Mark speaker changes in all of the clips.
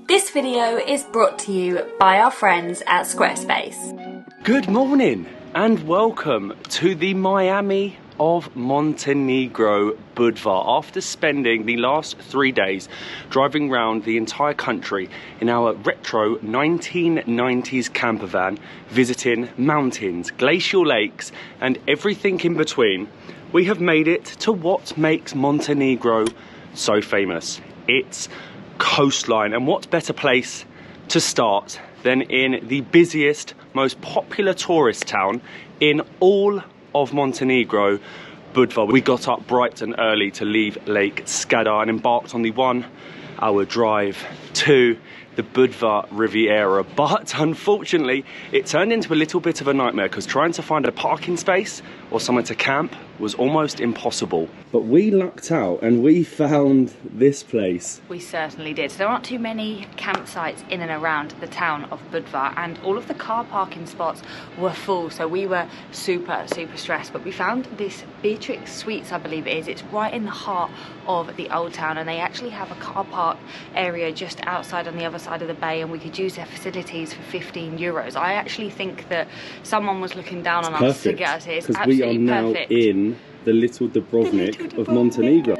Speaker 1: This video is brought to you by our friends at Squarespace.
Speaker 2: Good morning and welcome to the Miami of Montenegro, Budva. After spending the last 3 days driving around the entire country in our retro 1990s campervan, visiting mountains, glacial lakes and everything in between, we have made it to what makes Montenegro so famous. Its coastline. And what better place to start than in the busiest, most popular tourist town in all of Montenegro, Budva. We got up bright and early to leave Lake Skadar and embarked on the 1 hour drive to the Budva Riviera, but unfortunately it turned into a little bit of a nightmare because trying to find a parking space or somewhere to camp was almost impossible. But we lucked out and we found this place.
Speaker 3: We certainly did. So there aren't too many campsites in and around the town of Budva, and all of the car parking spots were full, so we were super stressed. But we found this Beatrix Suites, I believe it is. It's right in the heart of the old town, and they actually have a car park area just outside on the other side of the bay, and we could use their facilities for €15. I actually think that someone was looking down on us to get us here. It's absolutely perfect.
Speaker 2: We are now in the little Dubrovnik of Montenegro.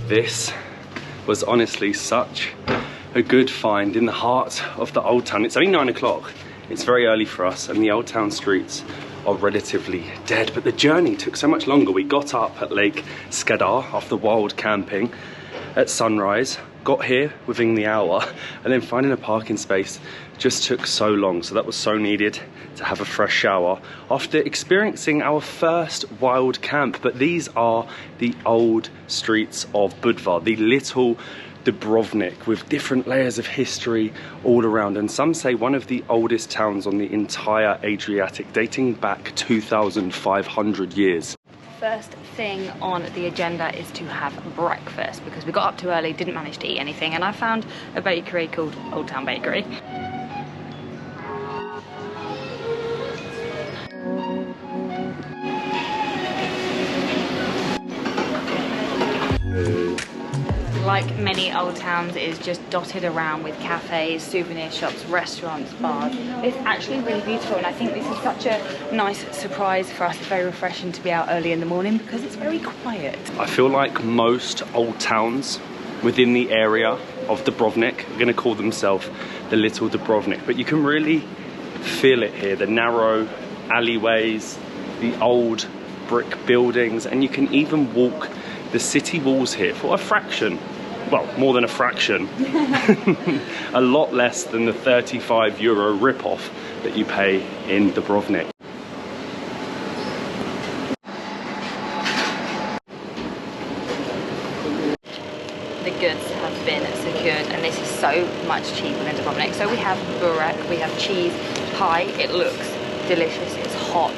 Speaker 2: This was honestly such a good find in the heart of the old town. It's only 9 o'clock. It's very early for us, and the old town streets are relatively dead, but the journey took so much longer. We got up at Lake Skadar after wild camping at sunrise, got here within the hour, and then finding a parking space just took so long. So that was so needed to have a fresh shower after experiencing our first wild camp. But these are the old streets of Budva, the little Dubrovnik with different layers of history all around, and some say one of the oldest towns on the entire Adriatic, dating back 2,500 years.
Speaker 3: First thing on the agenda is to have breakfast, because we got up too early, didn't manage to eat anything, and I found a bakery called Old Town Bakery. Like many old towns, it is just dotted around with cafes, souvenir shops, restaurants, bars. It's actually really beautiful, and I think this is such a nice surprise for us. It's very refreshing to be out early in the morning because it's very quiet.
Speaker 2: I feel like most old towns within the area of Dubrovnik are going to call themselves the Little Dubrovnik, but you can really feel it here. The narrow alleyways, the old brick buildings, and you can even walk the city walls here for a fraction. Well, more than a fraction. A lot less than the €35 rip-off that you pay in Dubrovnik.
Speaker 3: The goods have been secured, and this is so much cheaper than Dubrovnik. So we have burek, we have cheese pie. It looks delicious. It's hot,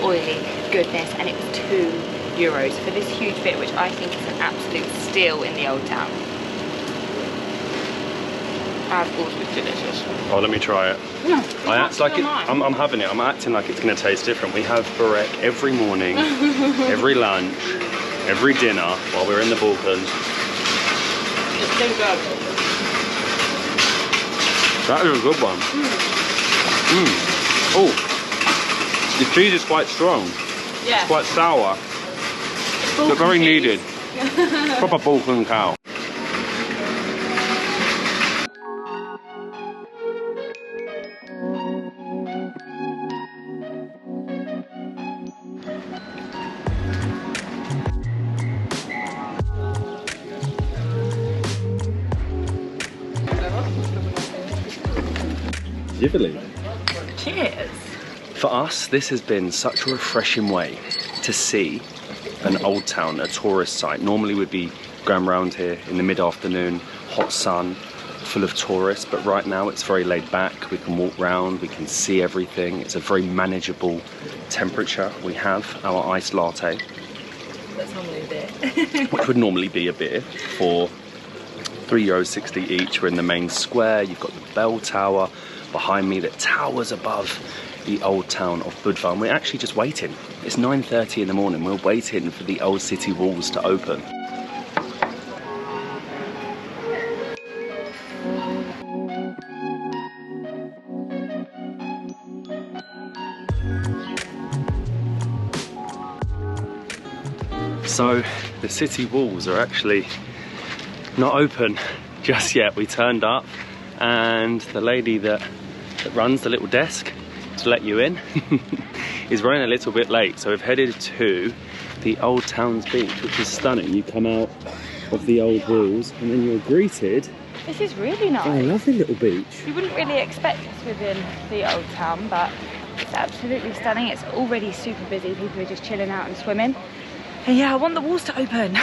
Speaker 3: oily goodness, and it was €2 for this huge bit, which I think is an absolute steal in the old town. Of course, it's delicious.
Speaker 2: Oh, let me try it.
Speaker 3: No,
Speaker 2: I act like it. I'm having it. I'm acting like it's going to taste different. We have burek every morning, every lunch, every dinner while we're in the Balkans.
Speaker 3: It's so good.
Speaker 2: That is a good one. Oh, the cheese is quite strong.
Speaker 3: Yeah.
Speaker 2: It's quite sour. But very needed. Proper Balkan cow.
Speaker 3: Cheers.
Speaker 2: For us, this has been such a refreshing way to see an old town, a tourist site. Normally we'd be going around here in the mid-afternoon, hot sun, full of tourists, but right now it's very laid back. We can walk around, we can see everything. It's a very manageable temperature. We have our iced latte.
Speaker 3: That's normally a beer.
Speaker 2: Which would normally be a beer for €3.60 each. We're in the main square. You've got the bell tower, behind me that towers above the old town of Budva, and we're actually just waiting. It's 9:30 in the morning. We're waiting for the old city walls to open. So the city walls are actually not open just yet. We turned up and the lady that runs the little desk to let you in is running a little bit late. So we've headed to the old town's beach, which is stunning. You come out of the old walls and then you're greeted.
Speaker 3: This is really nice.
Speaker 2: Oh, a lovely little beach.
Speaker 3: You wouldn't really expect this within the old town, but it's absolutely stunning. It's already super busy. People are just chilling out and swimming. And yeah, I want the walls to open.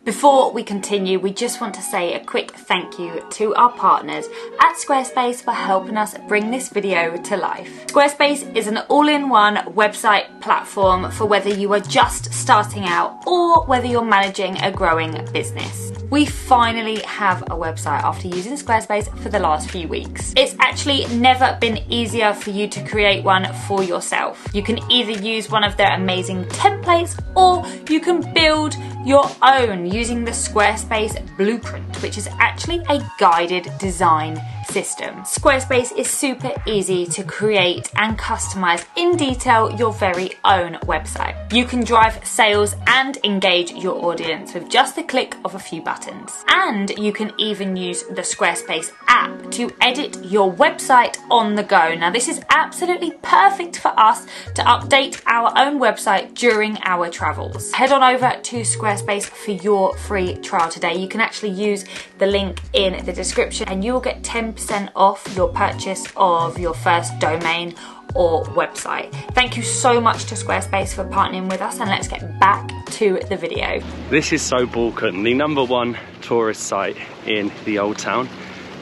Speaker 1: Before we continue, we just want to say a quick thank you to our partners at Squarespace for helping us bring this video to life. Squarespace is an all-in-one website platform for whether you are just starting out or whether you're managing a growing business. We finally have a website after using Squarespace for the last few weeks. It's actually never been easier for you to create one for yourself. You can either use one of their amazing templates or you can build your own using the Squarespace Blueprint, which is actually a guided design system. Squarespace is super easy to create and customize in detail your very own website. You can drive sales and engage your audience with just the click of a few buttons. And you can even use the Squarespace app to edit your website on the go. Now, this is absolutely perfect for us to update our own website during our travels. Head on over to Squarespace for your free trial today. You can actually use the link in the description and you will get 10% off your purchase of your first domain or website. Thank you so much to Squarespace for partnering with us, and let's get back to the video.
Speaker 2: This is so Balkan, the #1 tourist site in the old town,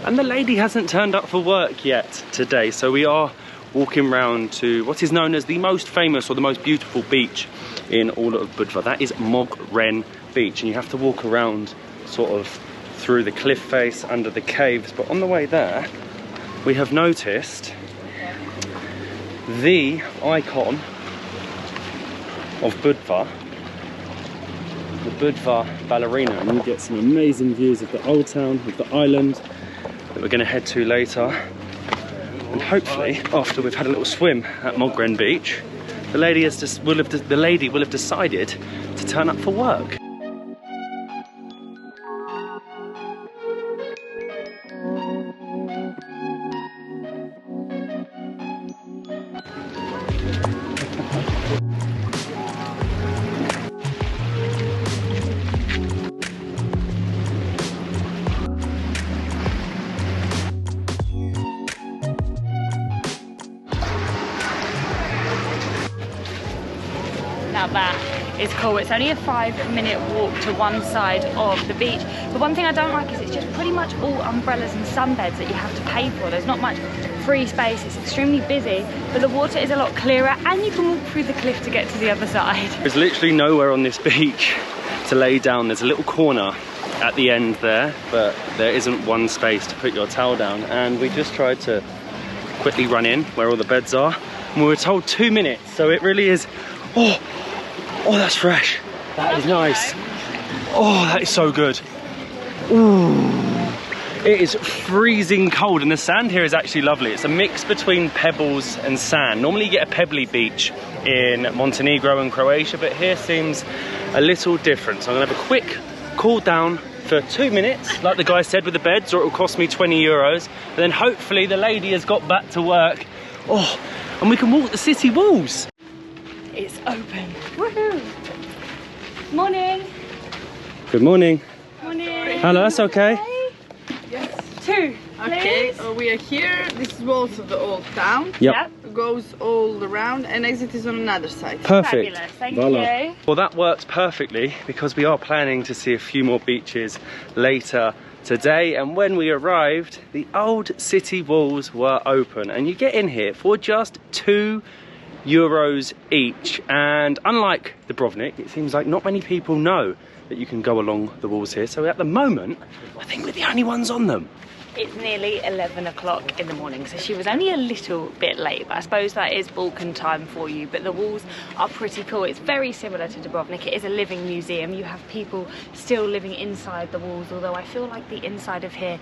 Speaker 2: and the lady hasn't turned up for work yet today, so we are walking round to what is known as the most famous or the most beautiful beach in all of Budva. That is Mogren beach, and you have to walk around sort of through the cliff face under the caves. But on the way there we have noticed the icon of Budva, the Budva ballerina, and you get some amazing views of the old town, of the island that we're going to head to later. And hopefully after we've had a little swim at Mogren beach, the lady will have decided to turn up for work.
Speaker 3: Now that is cool. It's only a 5-minute walk to one side of the beach. The one thing I don't like is it's just pretty much all umbrellas and sunbeds that you have to pay for. There's not much free space. It's extremely busy, but the water is a lot clearer and you can walk through the cliff to get to the other side.
Speaker 2: There's literally nowhere on this beach to lay down. There's a little corner at the end there, but there isn't one space to put your towel down, and we just tried to quickly run in where all the beds are, and we were told 2 minutes, so it really is. Oh, that's fresh. That is nice. Oh, that is so good. Ooh. It is freezing cold, and the sand here is actually lovely. It's a mix between pebbles and sand. Normally you get a pebbly beach in Montenegro and Croatia, but here seems a little different. So I'm gonna have a quick cool down for 2 minutes, like the guy said, with the beds, or it will cost me 20 euros. And then hopefully the lady has got back to work. Oh, and we can walk the city walls.
Speaker 3: It's open. Woohoo! Morning.
Speaker 2: Good morning.
Speaker 3: Morning.
Speaker 2: Hello, that's okay.
Speaker 4: Yes.
Speaker 3: 2,
Speaker 4: Okay,
Speaker 3: please.
Speaker 4: we are here. This is walls of the old town.
Speaker 2: Yep.
Speaker 4: It goes all around, and exit is on another side.
Speaker 2: Perfect.
Speaker 3: Fabulous, thank
Speaker 2: Voila.
Speaker 3: you.
Speaker 2: Well, that works perfectly because we are planning to see a few more beaches later today, and when we arrived the old city walls were open and you get in here for just €2 each, and unlike Dubrovnik, it seems like not many people know that you can go along the walls here, so at the moment I think we're the only ones on them.
Speaker 3: It's nearly 11 o'clock in the morning, so she was only a little bit late, but I suppose that is Balkan time for you. But the walls are pretty cool. It's very similar to Dubrovnik. It is a living museum. You have people still living inside the walls, although I feel like the inside of here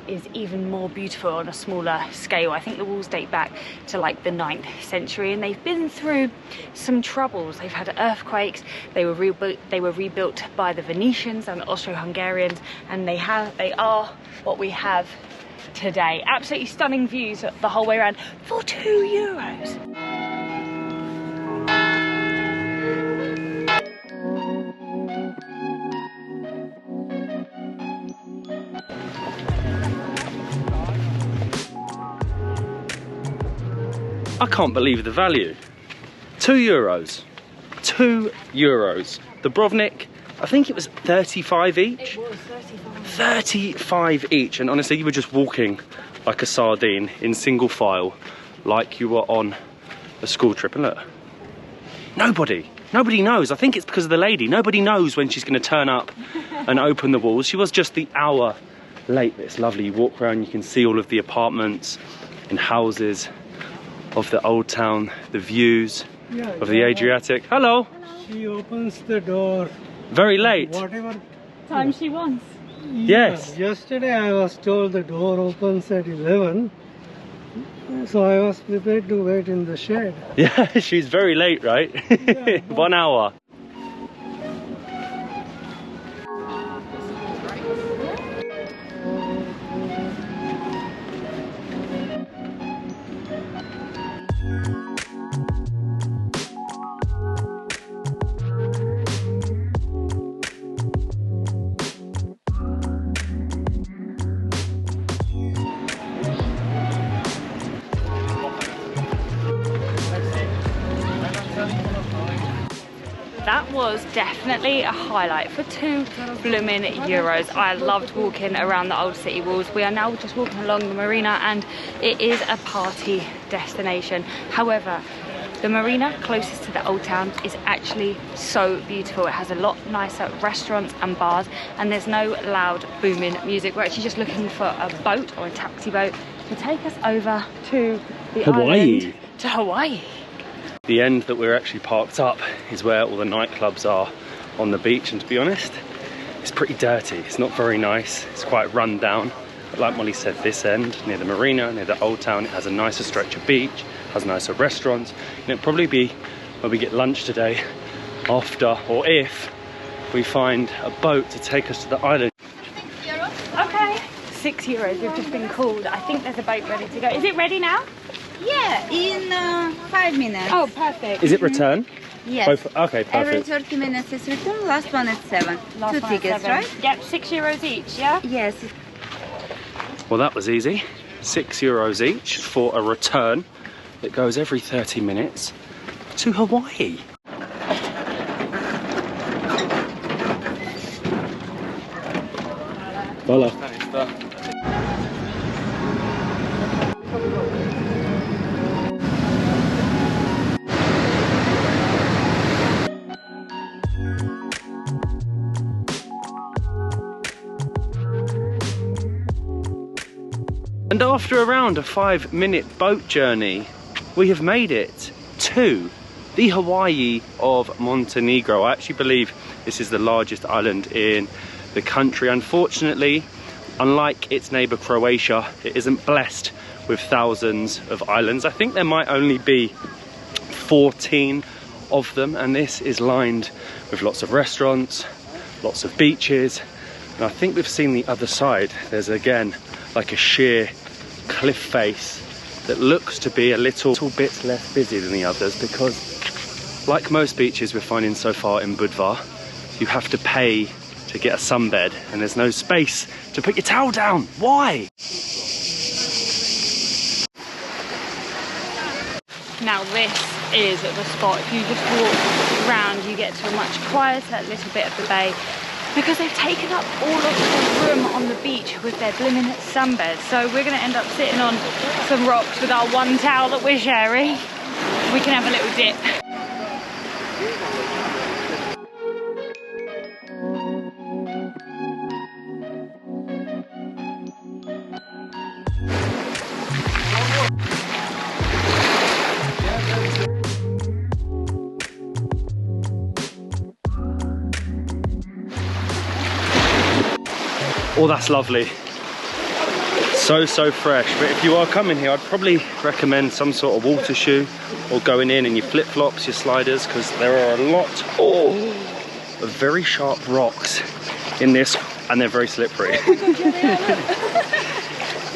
Speaker 3: is even more beautiful on a smaller scale. I think the walls date back to like the 9th century, and they've been through some troubles. They've had earthquakes. They were rebuilt by the Venetians and Austro-Hungarians, and they are what we have today. Absolutely stunning views the whole way around for €2.
Speaker 2: I can't believe the value. €2. €2. Dubrovnik, I think it was 35 each.
Speaker 3: It was 35.
Speaker 2: 35 each, and honestly, you were just walking like a sardine in single file, like you were on a school trip. And look, nobody knows. I think it's because of the lady. Nobody knows when she's going to turn up and open the walls. She was just the hour late. But it's lovely. You walk around, you can see all of the apartments and houses of the old town, the views of the Adriatic. Hello.
Speaker 5: She opens the door.
Speaker 2: Very late.
Speaker 5: Whatever
Speaker 3: Time she wants.
Speaker 2: Yes.
Speaker 5: Yesterday I was told the door opens at 11. So I was prepared to wait in the shed.
Speaker 2: Yeah, she's very late, right?
Speaker 5: Yeah.
Speaker 2: 1 hour.
Speaker 3: That was definitely a highlight for €2. I loved walking around the old city walls. We are now just walking along the marina, and it is a party destination. However, the marina closest to the old town is actually so beautiful. It has a lot nicer restaurants and bars, and there's no loud booming music. We're actually just looking for a boat or a taxi boat to take us over to the island, to Hawaii.
Speaker 2: The end that we're actually parked up is where all the nightclubs are on the beach, and to be honest, it's pretty dirty. It's not very nice. It's quite run down. But like Molly said, this end, near the marina, near the old town, it has a nicer stretch of beach, has nicer restaurants, and it'll probably be where we get lunch today after, or if we find a boat to take us to the island.
Speaker 3: Okay, €6. We've just been called. I think there's a boat ready to go. Is it ready now?
Speaker 6: Yeah, in 5 minutes.
Speaker 3: Oh, perfect.
Speaker 2: Is it return?
Speaker 6: Yes.
Speaker 2: Both? Okay,
Speaker 6: Every
Speaker 2: perfect.
Speaker 6: 30 minutes is return, last one at 7.
Speaker 3: Last
Speaker 6: Two
Speaker 3: one at
Speaker 6: tickets,
Speaker 3: 7.
Speaker 6: right?
Speaker 3: Yep, €6 each, yeah?
Speaker 6: Yes.
Speaker 2: Well, that was easy. €6 each for a return that goes every 30 minutes to Hawaii. Voila. And after around a 5-minute boat journey, we have made it to the Hawaii of Montenegro. I actually believe this is the largest island in the country. Unfortunately, unlike its neighbour Croatia, it isn't blessed with thousands of islands. I think there might only be 14 of them, and this is lined with lots of restaurants, lots of beaches, and I think we've seen the other side. There's again like a sheer cliff face that looks to be a little bit less busy than the others, because like most beaches we're finding so far in Budva, you have to pay to get a sunbed, and there's no space to put your towel down. Why?
Speaker 3: Now this is the spot. If you just walk around, you get to a much quieter little bit of the bay, because they've taken up all of the room on the beach with their blimmin' sunbeds. So we're gonna end up sitting on some rocks with our one towel that we're sharing. We can have a little dip.
Speaker 2: Oh, that's lovely. So fresh. But if you are coming here, I'd probably recommend some sort of water shoe, or going in your flip-flops, your sliders, because there are a lot of very sharp rocks in this, and they're very slippery.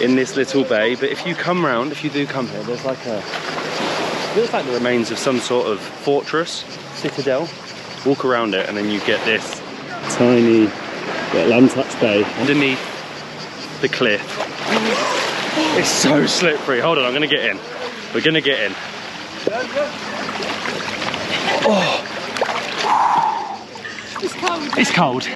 Speaker 2: In this little bay. But if you come round, if you do come here, there's like a, feels like the remains of some sort of fortress, citadel. Walk around it and then you get this tiny little untouched bay underneath the cliff. It's so slippery. Hold on, I'm gonna get in. We're gonna get in. Oh,
Speaker 3: It's cold.
Speaker 2: it's cold.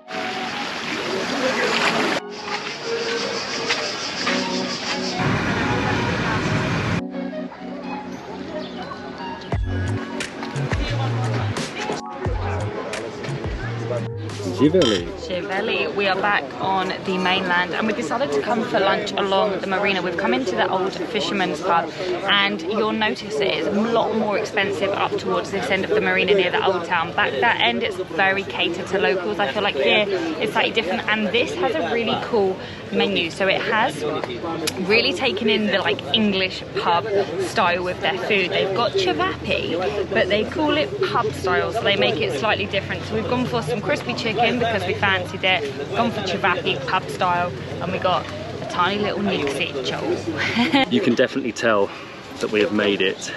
Speaker 3: Shiveli. We are back on the mainland and we decided to come for lunch along the marina. We've come into the old fisherman's pub and you'll notice it is a lot more expensive up towards this end of the marina near the old town. Back that end it's very catered to locals. I feel like here it's slightly different, and this has a really cool menu. So it has really taken in the like English pub style with their food. They've got ciabatta, but they call it pub style, so they make it slightly different. So we've gone for some crispy chicken because we fancied it. We've gone for ciabatta pub style, and we got a tiny little nixiccio.
Speaker 2: You can definitely tell that we have made it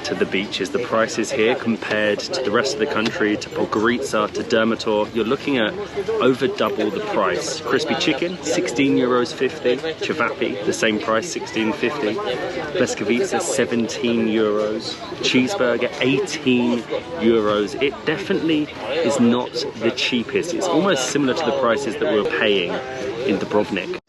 Speaker 2: to the beaches. The prices here compared to the rest of the country, to Podgorica, to Dermator, you're looking at over double the price. Crispy chicken, €16.50. Ciabatta, the same price, €16.50. Bleskovica, €17. Cheeseburger, €18. It definitely is not the cheapest. It's almost similar to the prices that we were paying in Dubrovnik.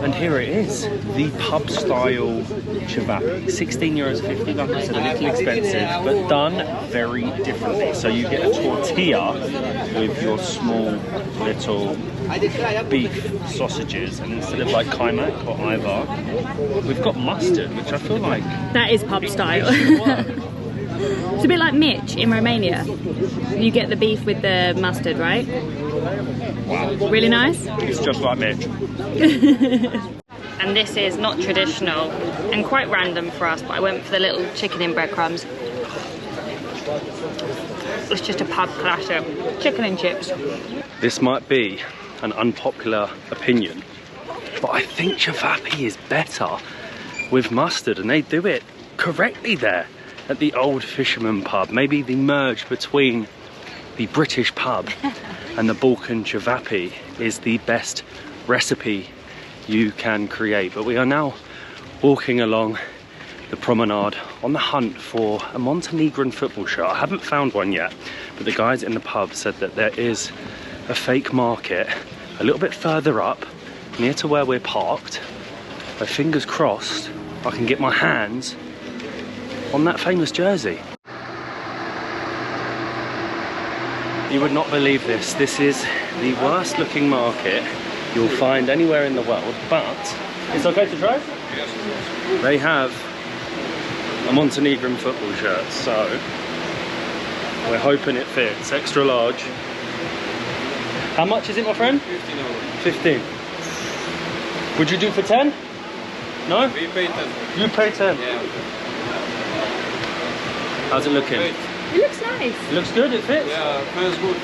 Speaker 2: And here it is, the pub style ciabatta, €16.50, like I said, a little expensive, but done very differently. So you get a tortilla with your small little beef sausages, and instead of like kaimak or ivar, we've got mustard, which I feel like...
Speaker 3: That is pub style. It's a bit like Mitch in Romania. You get the beef with the mustard, right?
Speaker 2: Wow.
Speaker 3: Really nice?
Speaker 2: It's just like Mitch.
Speaker 3: And this is not traditional and quite random for us, but I went for the little chicken in breadcrumbs. It's just a pub classic. Chicken and chips.
Speaker 2: This might be an unpopular opinion, but I think ciabatta is better with mustard, and they do it correctly there at the old fisherman pub. Maybe the merge between the British pub and the Balkan ciabatta is the best recipe you can create. But we are now walking along the promenade on the hunt for a Montenegrin football shirt. I haven't found one yet, but the guys in the pub said that there is a fake market a little bit further up near to where we're parked. So fingers crossed I can get my hands on that famous jersey. You would not believe this. This is the worst looking market you'll find anywhere in the world, but it's okay to try? Yes. They have a Montenegrin football shirt, so we're hoping it fits. Extra large. How much is it, my friend? 15. Would you do for 10? No?
Speaker 7: We pay 10.
Speaker 2: You pay 10?
Speaker 7: Yeah.
Speaker 2: How's it looking?
Speaker 7: Wait.
Speaker 3: It looks nice.
Speaker 2: It looks good, it fits?
Speaker 7: Yeah, feels good.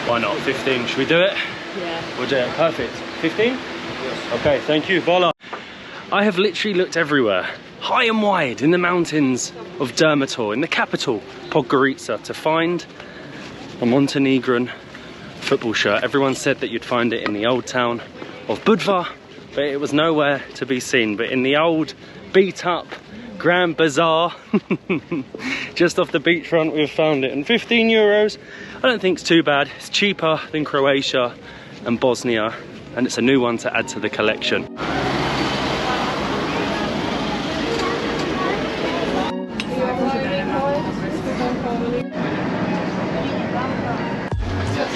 Speaker 2: Why not? 15. Should we do it?
Speaker 3: Yeah.
Speaker 2: We'll do it. Perfect. 15?
Speaker 7: Yes.
Speaker 2: Okay, thank you. Voila. I have literally looked everywhere, high and wide, in the mountains of Dermator, in the capital, Podgorica, to find a Montenegrin football shirt. Everyone said that you'd find it in the old town of Budva, but it was nowhere to be seen. But in the old, beat-up Grand Bazaar, just off the beachfront, we've found it. And €15, I don't think it's too bad. It's cheaper than Croatia and Bosnia, and it's a new one to add to the collection.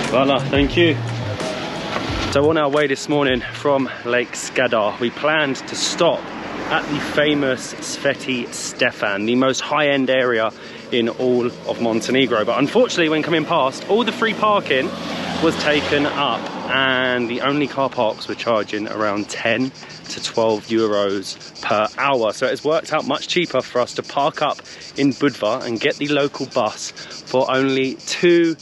Speaker 2: Voila, thank you. So on our way this morning from Lake Skadar, we planned to stop at the famous Sveti Stefan, the most high-end area in all of Montenegro. But unfortunately, when coming past, all the free parking was taken up, and the only car parks were charging around 10 to 12 euros per hour. So it's worked out much cheaper for us to park up in Budva and get the local bus for only 2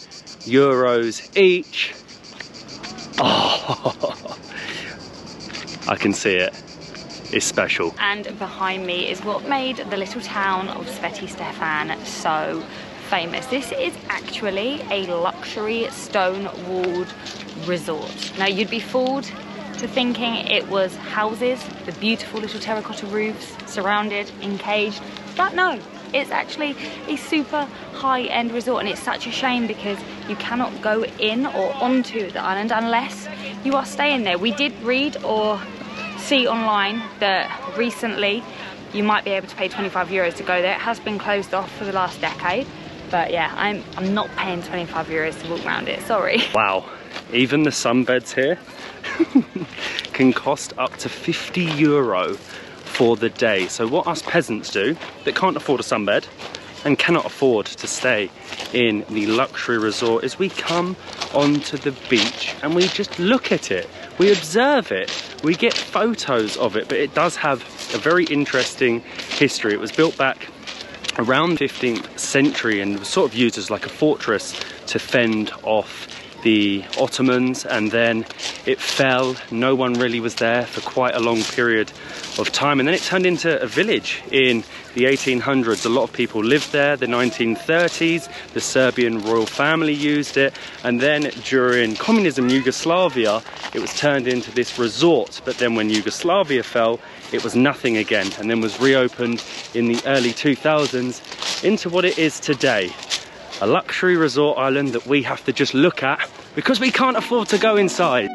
Speaker 2: euros each. Oh, I can see it. It's special.
Speaker 3: And behind me is what made the little town of Sveti Stefan so famous. This is actually a luxury stone-walled resort. Now, you'd be fooled to thinking it was houses with beautiful little terracotta roofs surrounded, encaged, but no, it's actually a super high-end resort, and it's such a shame because you cannot go in or onto the island unless you are staying there. We did read or see online that recently you might be able to pay 25 euros to go there. It has been closed off for the last decade, but yeah, I'm not paying 25 euros to walk around it, sorry.
Speaker 2: Wow, even the sunbeds here can cost up to 50 euro for the day. So what us peasants do that can't afford a sunbed and cannot afford to stay in the luxury resort is we come onto the beach and we just look at it, we observe it, we get photos of it. But it does have a very interesting history. It was built back around the 15th century and was sort of used as like a fortress to fend off the Ottomans, and then it fell. No one really was there for quite a long period of time, and then it turned into a village in the 1800s. A lot of people lived there. The 1930s, the Serbian royal family used it, and then during communism Yugoslavia, it was turned into this resort. But then when Yugoslavia fell, it was nothing again, and then was reopened in the early 2000s into what it is today. A luxury resort island that we have to just look at because we can't afford to go inside.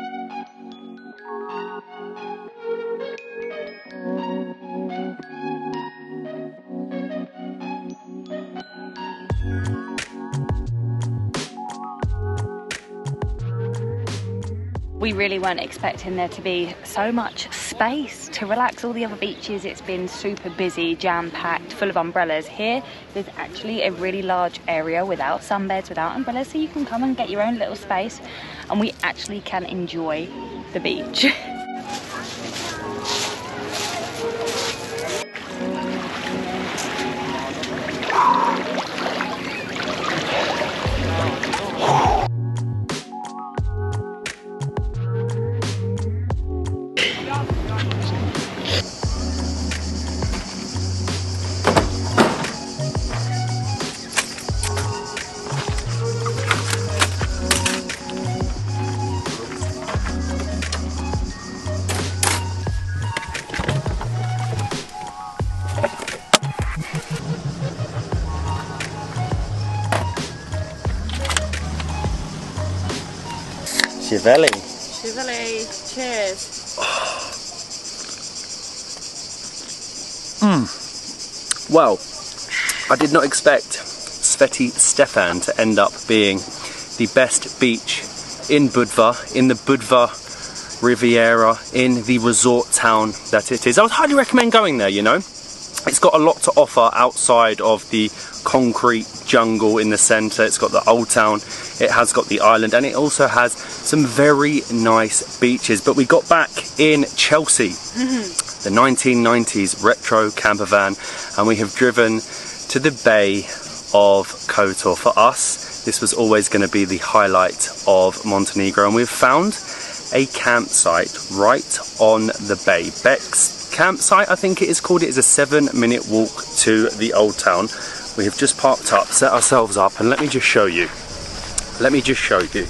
Speaker 3: We really weren't expecting there to be so much space to relax. All the other beaches, it's been super busy, jam-packed, full of umbrellas. Here, there's actually a really large area without sunbeds, without umbrellas, so you can come and get your own little space, and we actually can enjoy the beach.
Speaker 2: Chiveli.
Speaker 3: Chiveli, cheers.
Speaker 2: Well, I did not expect Sveti Stefan to end up being the best beach in Budva, in the Budva Riviera, in the resort town that it is. I would highly recommend going there, you know. It's got a lot to offer outside of the concrete jungle in the centre. It's got the old town, it has got the island, and it also has some very nice beaches. But we got back in Chelsea, the 1990s retro campervan, and we have driven to the Bay of Kotor. For us, this was always going to be the highlight of Montenegro, and we've found a campsite right on the bay. Beck's campsite, I think it is called. It is a 7-minute walk to the old town. We have just parked up, set ourselves up, and let me just show you. Let me just show you.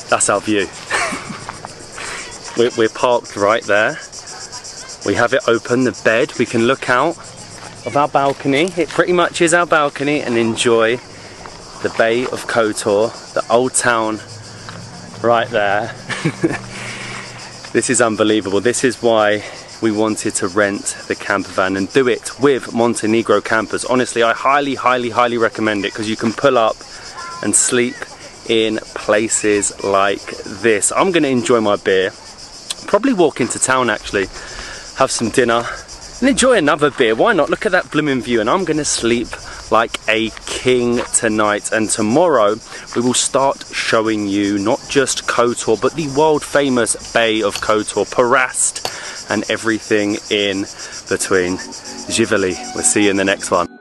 Speaker 2: That's our view. We're parked right there. We have it open, the bed. We can look out of our balcony. It pretty much is our balcony, and enjoy the Bay of Kotor, the old town right there. This is unbelievable. This is why we wanted to rent the campervan and do it with Montenegro campers. Honestly, I highly recommend it, because you can pull up and sleep in places like this. I'm going to enjoy my beer, probably walk into town actually, have some dinner and enjoy another beer. Why not? Look at that blooming view, and I'm going to sleep like a king tonight, and tomorrow we will start showing you not just Kotor but the world famous Bay of Kotor, Parast and everything in between. Živeli, we'll see you in the next one.